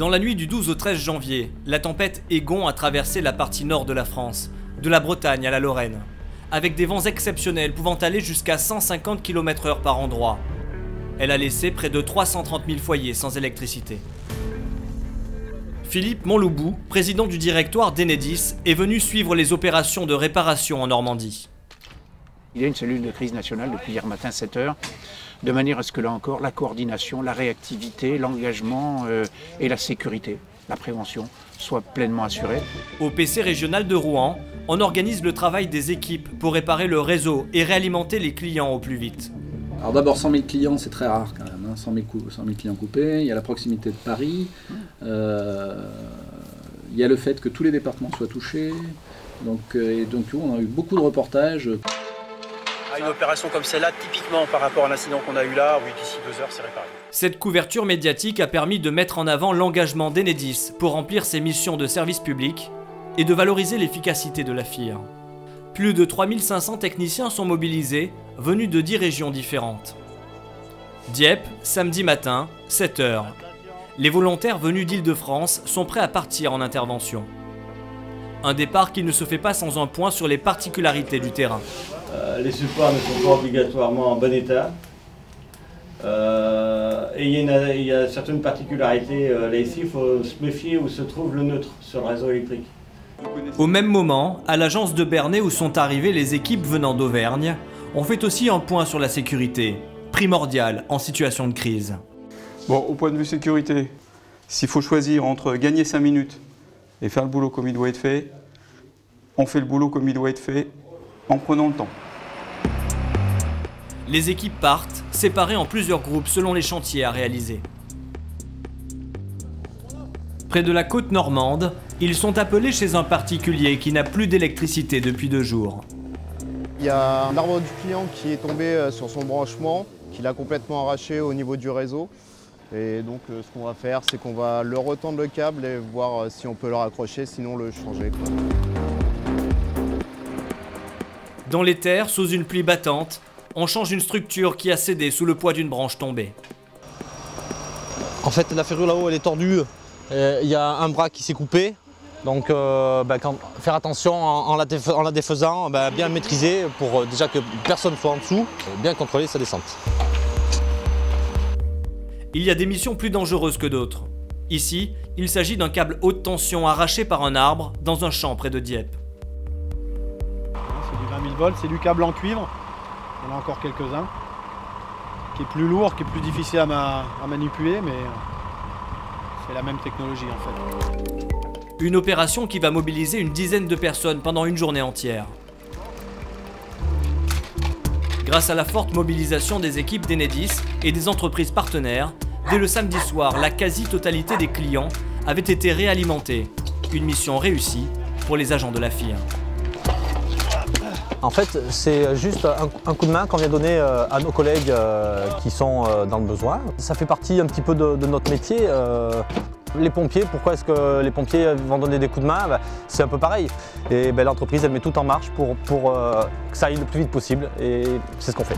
Dans la nuit du 12 au 13 janvier, la tempête Egon a traversé la partie nord de la France, de la Bretagne à la Lorraine, avec des vents exceptionnels pouvant aller jusqu'à 150 km/h par endroit. Elle a laissé près de 330 000 foyers sans électricité. Philippe Montloubou, président du directoire d'Enedis, est venu suivre les opérations de réparation en Normandie. Il y a une cellule de crise nationale depuis hier matin 7 h, de manière à ce que là encore, la coordination, la réactivité, l'engagement et la sécurité, la prévention soient pleinement assurées. Au PC régional de Rouen, on organise le travail des équipes pour réparer le réseau et réalimenter les clients au plus vite. Alors d'abord 100 000 clients, c'est très rare quand même, hein. 100 000 clients coupés, il y a la proximité de Paris, il y a le fait que tous les départements soient touchés, donc on a eu beaucoup de reportages. Une opération comme celle-là, typiquement par rapport à l'incident qu'on a eu là, oui, d'ici 2 heures, c'est réparé. Cette couverture médiatique a permis de mettre en avant l'engagement d'Enedis pour remplir ses missions de service public et de valoriser l'efficacité de la FIR. Plus de 3500 techniciens sont mobilisés, venus de 10 régions différentes. Dieppe, samedi matin, 7 h. Les volontaires venus d'Île-de-France sont prêts à partir en intervention. Un départ qui ne se fait pas sans un point sur les particularités du terrain. Les supports ne sont pas obligatoirement en bon état. Et il y a certaines particularités. Là ici, il faut se méfier où se trouve le neutre sur le réseau électrique. Au même moment, à l'agence de Bernay où sont arrivées les équipes venant d'Auvergne, on fait aussi un point sur la sécurité, primordiale en situation de crise. Bon, au point de vue sécurité, s'il faut choisir entre gagner 5 minutes et faire le boulot comme il doit être fait, on fait le boulot comme il doit être fait en prenant le temps. Les équipes partent, séparées en plusieurs groupes selon les chantiers à réaliser. Près de la côte normande, ils sont appelés chez un particulier qui n'a plus d'électricité depuis 2 jours. Il y a un arbre du client qui est tombé sur son branchement, qu'il a complètement arraché au niveau du réseau. Et donc ce qu'on va faire, c'est qu'on va le retendre le câble et voir si on peut le raccrocher, sinon le changer. Dans les terres, sous une pluie battante, on change une structure qui a cédé sous le poids d'une branche tombée. En fait, la ferrure là-haut, elle est tordue. Il y a un bras qui s'est coupé. Donc faire attention en la défaisant, bien maîtriser pour déjà que personne ne soit en dessous, bien contrôler sa descente. Il y a des missions plus dangereuses que d'autres. Ici, il s'agit d'un câble haute tension arraché par un arbre dans un champ près de Dieppe. C'est du 20 000 volts, c'est du câble en cuivre. Il y en a encore quelques-uns. Qui est plus lourd, qui est plus difficile à manipuler, mais c'est la même technologie en fait. Une opération qui va mobiliser une dizaine de personnes pendant une journée entière. Grâce à la forte mobilisation des équipes d'Enedis et des entreprises partenaires, dès le samedi soir, la quasi-totalité des clients avait été réalimentés. Une mission réussie pour les agents de la FIR. En fait, c'est juste un coup de main qu'on vient donner à nos collègues qui sont dans le besoin. Ça fait partie un petit peu de notre métier. Les pompiers, pourquoi est-ce que les pompiers vont donner des coups de main? C'est un peu pareil. Et l'entreprise, elle met tout en marche pour que ça aille le plus vite possible et c'est ce qu'on fait.